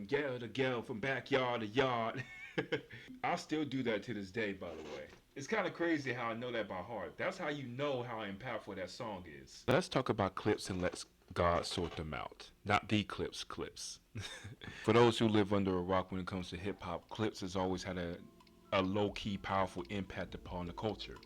yell to yell from backyard to yard. I still do that to this day, by the way. It's kind of crazy how I know that by heart. That's how you know how impactful that song is. Let's talk about Clipse and let's God sort them out. Not the Clipse, Clipse. For those who live under a rock when it comes to hip hop, Clipse has always had a low key, powerful impact upon the culture.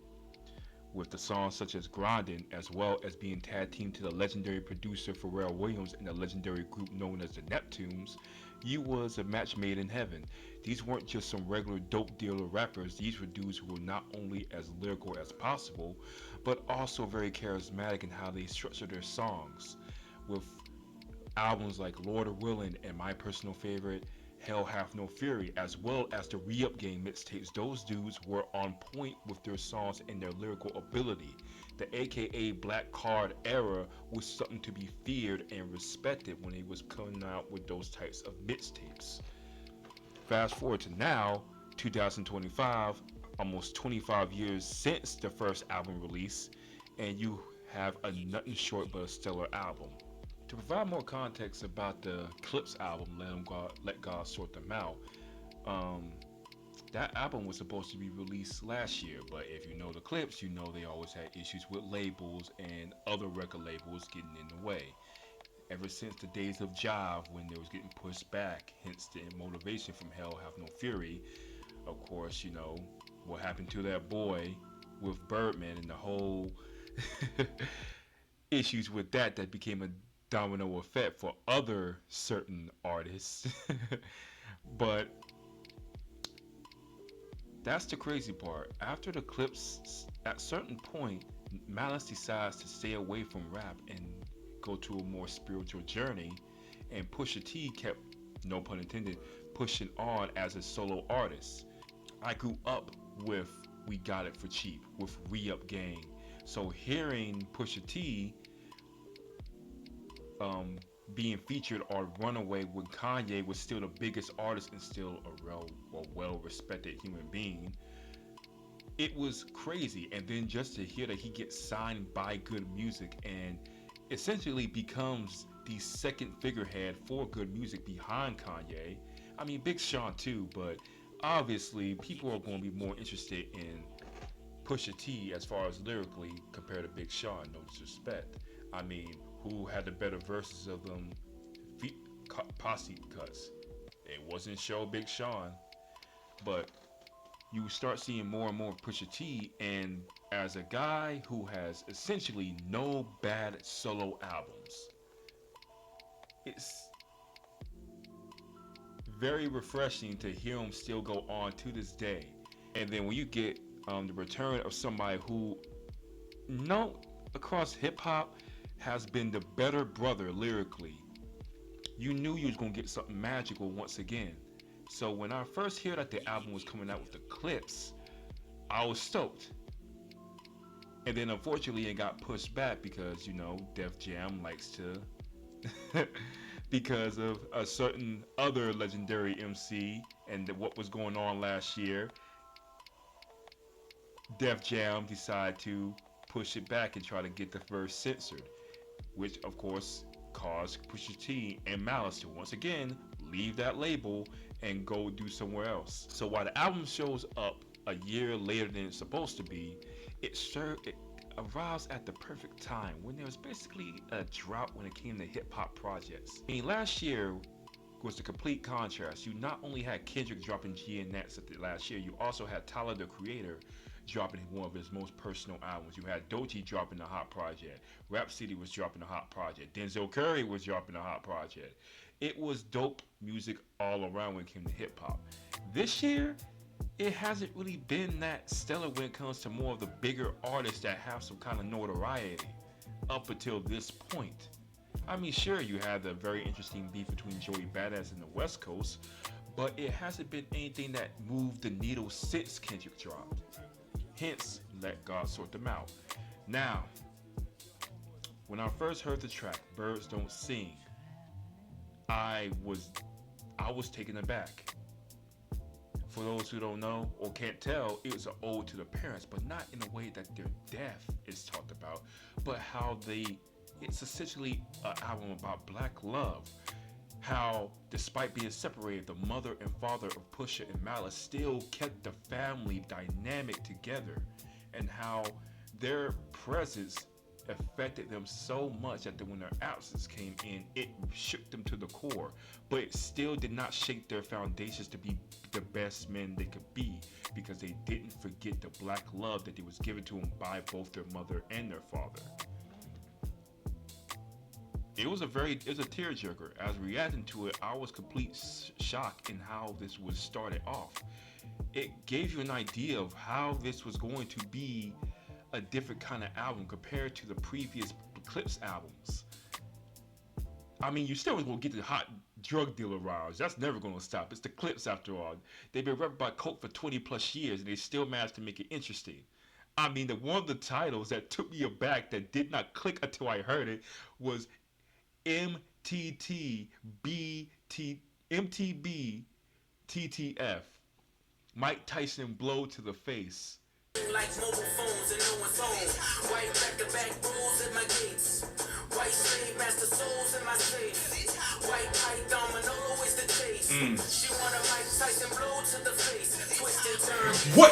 With the songs such as Grindin', as well as being tag teamed to the legendary producer Pharrell Williams and the legendary group known as the Neptunes, you was a match made in heaven. These weren't just some regular dope dealer rappers, these were dudes who were not only as lyrical as possible, but also very charismatic in how they structured their songs. With albums like Lord of Willin' and my personal favorite, Hell Hath No Fury, as well as the Re-Up Game mixtapes, those dudes were on point with their songs and their lyrical ability. The aka Black Card era was something to be feared and respected when they was coming out with those types of mixtapes. Fast forward to now, 2025, almost 25 years since the first album release, and you have a nothing short but a stellar album. To provide more context about the Clipse album, Let God Sort Them Out, that album was supposed to be released last year, but if you know the Clipse, you know they always had issues with labels and other record labels getting in the way. Ever since the days of Jive, when they was getting pushed back, hence the motivation from Hell Have No Fury. Of course, you know what happened to that boy with Birdman and the whole issues with that became a domino effect for other certain artists. But that's the crazy part. After the Clipse, at certain point, Malice decides to stay away from rap and go to a more spiritual journey, and Pusha T kept, no pun intended, pushing on as a solo artist. I grew up with We Got It For Cheap, with Re-Up Gang. So hearing Pusha T being featured on Runaway when Kanye was still the biggest artist and still a well-respected human being, it was crazy. And then just to hear that he gets signed by Good Music and essentially becomes the second figurehead for Good Music behind Kanye. I mean, Big Sean too, but obviously people are going to be more interested in Pusha T as far as lyrically compared to Big Sean, no disrespect. I mean, who had the better verses of them posse cuts? It wasn't show Big Sean, but you start seeing more and more Pusha T, and as a guy who has essentially no bad solo albums, it's very refreshing to hear him still go on to this day. And then when you get the return of somebody who, no, across hip hop, has been the better brother lyrically, you knew you was gonna get something magical once again. So when I first heard that the album was coming out with the Clipse, I was stoked. And then unfortunately it got pushed back because, you know, Def Jam likes to because of a certain other legendary MC and what was going on last year. Def Jam decided to push it back and try to get the verse censored, which of course caused Pusha T and Malice to once again leave that label and go do somewhere else. So while the album shows up a year later than it's supposed to be, it arrives at the perfect time when there was basically a drought when it came to hip hop projects. I mean, last year was the complete contrast. You not only had Kendrick dropping G and Nats at the last year, you also had Tyler the Creator dropping one of his most personal albums. You had Doechii dropping a hot project. Rap City was dropping a hot project. Denzel Curry was dropping a hot project. It was dope music all around when it came to hip hop. This year, it hasn't really been that stellar when it comes to more of the bigger artists that have some kind of notoriety up until this point. I mean, sure, you had the very interesting beef between Joey Badass and the West Coast, but it hasn't been anything that moved the needle since Kendrick dropped. Hence, Let God Sort Them Out. Now, when I first heard the track, Birds Don't Sing, I was taken aback. For those who don't know or can't tell, it was an ode to the parents, but not in a way that their death is talked about, but how it's essentially an album about black love. how despite being separated, the mother and father of Pusha and Malice still kept the family dynamic together, and how their presence affected them so much that when their absence came in, it shook them to the core, but it still did not shake their foundations to be the best men they could be, because they didn't forget the black love that was given to them by both their mother and their father. It was a tearjerker. As reacting to it, I was complete shock in how this was started off. It gave you an idea of how this was going to be a different kind of album compared to the previous Clipse albums. I mean, you still gonna get the hot drug dealer rhymes. That's never gonna stop. It's the Clipse after all. They've been rapping about coke for 20 plus years, and they still managed to make it interesting. I mean, one of the titles that took me aback that did not click until I heard it was MTB TTF. Mike Tyson blow to the face. Like mobile phones and no one's home. White back-to-back rules at my gates. White slave master souls in my safe. White python Manolo is the chase. She want a Mike Tyson blow to the face. Twist and turn. What?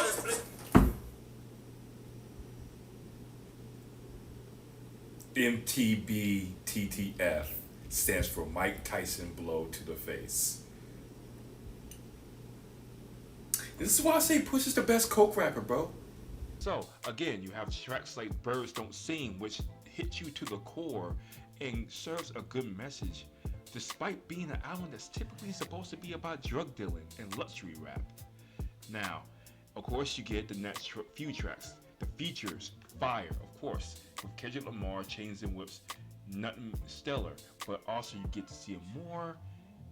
MTB TTF stands for Mike Tyson blow to the face. This is why I say Push is the best coke rapper, bro. So, again, you have tracks like Birds Don't Sing, which hits you to the core and serves a good message, despite being an album that's typically supposed to be about drug dealing and luxury rap. Now, of course, you get the next few tracks. The features, fire, of course, with Kendrick Lamar, Chains and Whips, nothing stellar, but also you get to see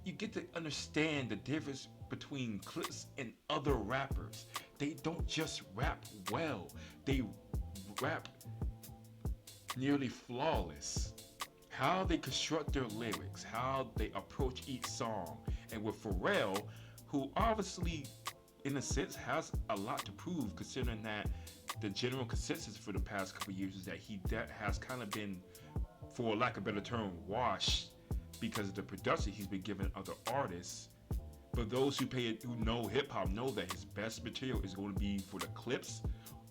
you get to understand the difference between Clipse and other rappers. They don't just rap well, they rap nearly flawless. How they construct their lyrics, how they approach each song. And with Pharrell, who obviously, in a sense, has a lot to prove, considering that the general consensus for the past couple years is that that has kind of been, for lack of a better term, washed because of the production he's been giving other artists. But those who know hip hop know that his best material is going to be for the Clipse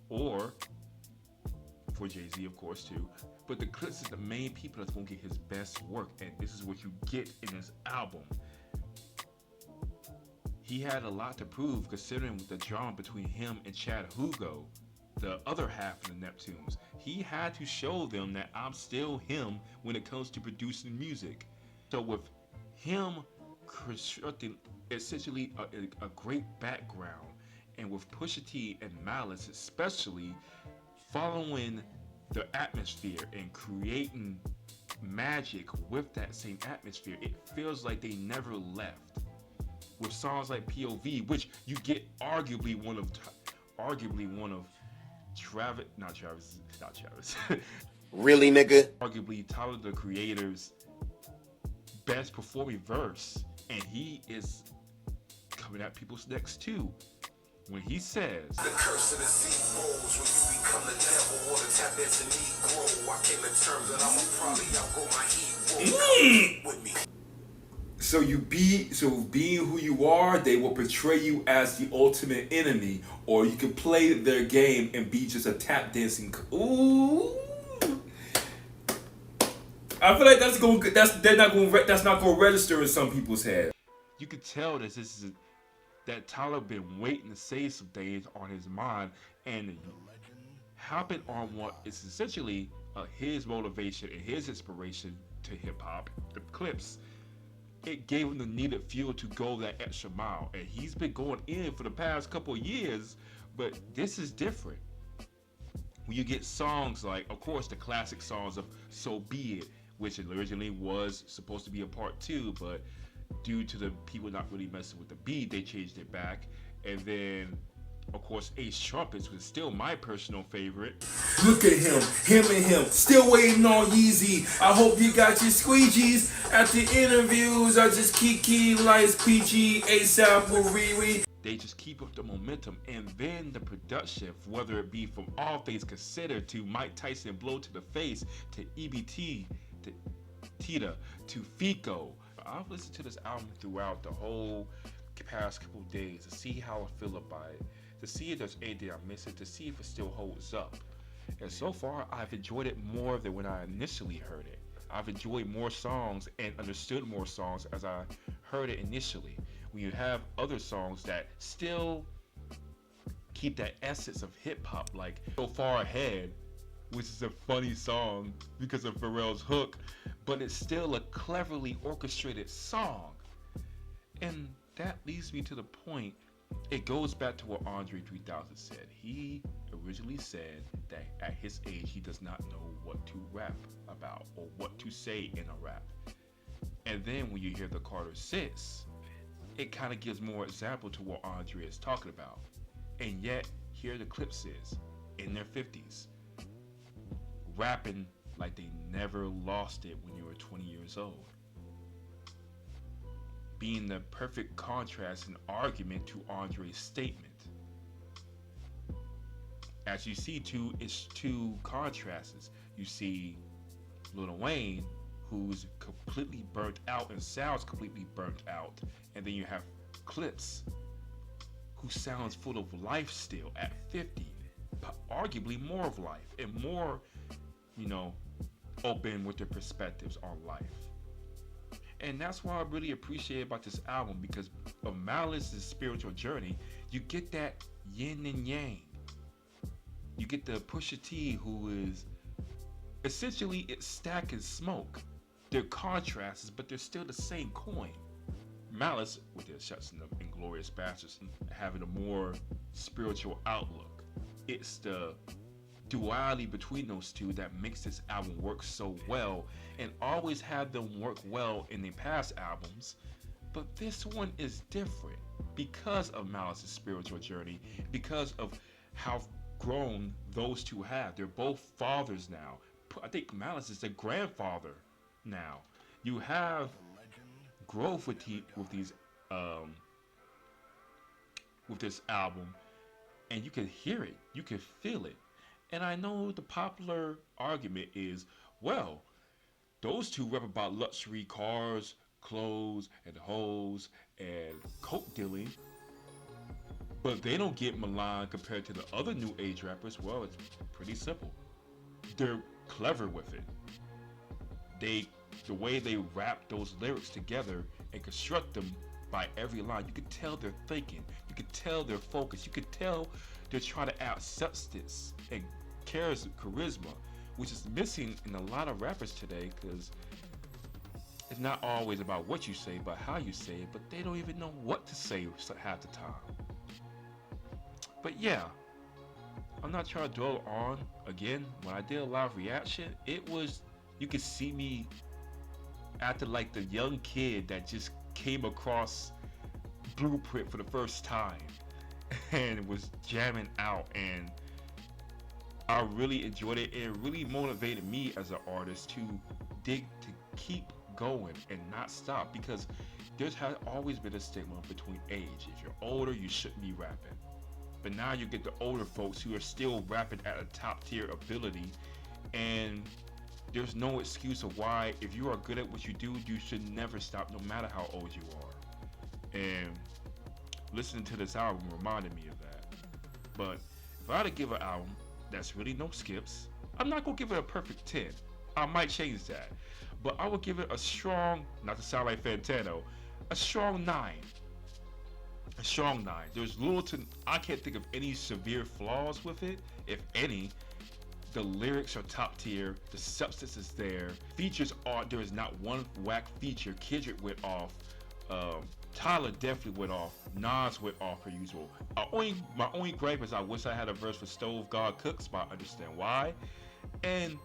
or for Jay-Z, of course, too. But the Clipse is the main people that's going to get his best work, and this is what you get in this album. He had a lot to prove, considering the drama between him and Chad Hugo, the other half of the Neptunes. He had to show them that I'm still him when it comes to producing music. So with him constructing essentially a great background, and with Pusha T and Malice especially following the atmosphere and creating magic with that same atmosphere, it feels like they never left. With songs like POV, which you get arguably one of Travis, Really, nigga? arguably Tyler the Creator's best performing verse, and he is coming at people's necks too. When he says, the curse of the sea rolls when you become the devil or the tap dancing Negro. I came to terms that I'm probably outgrow my hero with me. So being who you are, they will portray you as the ultimate enemy, or you can play their game and be just a tap dancing. Ooh. I feel like that's not going to register in some people's head. You could tell that Tyler been waiting to say some things on his mind, and hopping on what is essentially his motivation and his inspiration to hip hop, the Clipse. It gave him the needed fuel to go that extra mile, and he's been going in for the past couple of years, but this is different. When you get songs like, of course, the classic songs of So Be It, which originally was supposed to be a part 2, but due to the people not really messing with the beat, they changed it back. And then, of course, Ace Trumpets was still my personal favorite. Look at him and him, still waiting on Yeezy. I hope you got your squeegees. At the interviews, I just Kiki, Lights, PG, ASAP, or Riri. They just keep up the momentum, and then the production, whether it be from All Things Considered to Mike Tyson blow to the face, to EBT, to Tita, to Fico. I've listened to this album throughout the whole past couple days to see how I feel about it, to see if there's anything I'm missing, to see if it still holds up. And so far, I've enjoyed it more than when I initially heard it. I've enjoyed more songs and understood more songs as I heard it initially. When you have other songs that still keep that essence of hip hop, like So Far Ahead, which is a funny song because of Pharrell's hook, but it's still a cleverly orchestrated song. And that leads me to the point, it goes back to what Andre 3000 said. He originally said that at his age he does not know what to rap about or what to say in a rap. And then when you hear the Carter 6, it kind of gives more example to what Andre is talking about. And yet, here the Clipse is, in their 50s, rapping like they never lost it when you were 20 years old. Being the perfect contrast and argument to Andre's statement. As you see it's two contrasts. You see Lil Wayne, who's completely burnt out and sounds completely burnt out, and then you have Clipse, who sounds full of life still at 50, but arguably more of life and more, open with their perspectives on life. And that's why I really appreciate about this album, because of Malice's spiritual journey, you get that yin and yang. You get the Pusha T, who is essentially it's stack and smoke. They're contrasts, but they're still the same coin. Malice, with the exception of Inglorious Bastards, having a more spiritual outlook. It's the duality between those two that makes this album work so well, and always had them work well in their past albums. But this one is different because of Malice's spiritual journey, because of how grown those two have. They're both fathers now. I think Malice is the grandfather now. You have growth with this album, and you can hear it, you can feel it. And I know the popular argument is, well, those two rap about luxury cars, clothes, and hoes, and coke dealing, but they don't get maligned compared to the other new age rappers. Well, it's pretty simple. They're clever with it. The way they rap those lyrics together and construct them by every line, you can tell they're thinking, you can tell they're focused, you can tell they're trying to add substance and charisma, which is missing in a lot of rappers today, because it's not always about what you say, but how you say it, but they don't even know what to say half the time. But yeah, I'm not trying to dwell on, again, when I did a live reaction, you could see me acting like the young kid that just came across Blueprint for the first time and was jamming out, and I really enjoyed it. It really motivated me as an artist to keep going and not stop, because there's always been a stigma between age. If you're older, you shouldn't be rapping. But now you get the older folks who are still rapping at a top tier ability, and there's no excuse of why, if you are good at what you do, you should never stop, no matter how old you are. And listening to this album reminded me of that. But if I had to give an album that's really no skips, I'm not gonna give it a perfect 10. I might change that, but I would give it a strong, not to sound like Fantano, a strong 9. A strong 9. I can't think of any severe flaws with it, if any. The lyrics are top tier, the substance is there, there is not one whack feature. Kendrick went off, Tyler definitely went off, Nas went off per usual. My only gripe is I wish I had a verse for Stove God Cooks, but I understand why. And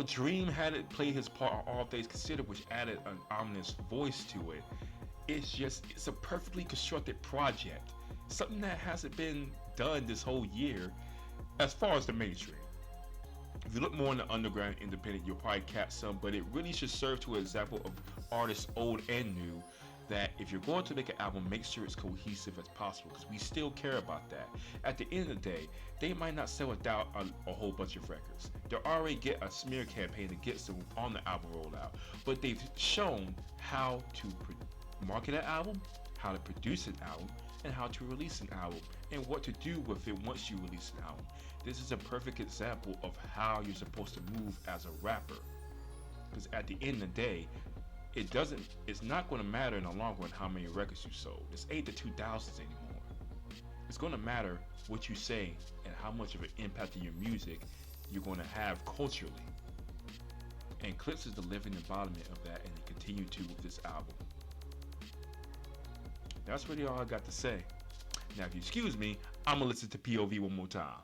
Dream had it play his part on All Things Considered, which added an ominous voice to it. It's a perfectly constructed project, something that hasn't been done this whole year as far as the mainstream. If you look more in the underground independent, you'll probably catch some, but it really should serve to an example of artists old and new that if you're going to make an album, make sure it's cohesive as possible, because we still care about that. At the end of the day, they might not sell a whole bunch of records. They'll already get a smear campaign that gets them on the album rollout, but they've shown how to market an album, how to produce an album, and how to release an album, and what to do with it once you release an album. This is a perfect example of how you're supposed to move as a rapper. Because at the end of the day, it's not going to matter in the long run how many records you sold. It's ain't the 2000s anymore. It's going to matter what you say and how much of an impact in your music you're going to have culturally. And Clipse is the living embodiment of that, and he continued to with this album. That's really all I got to say. Now, if you excuse me, I'm going to listen to POV one more time.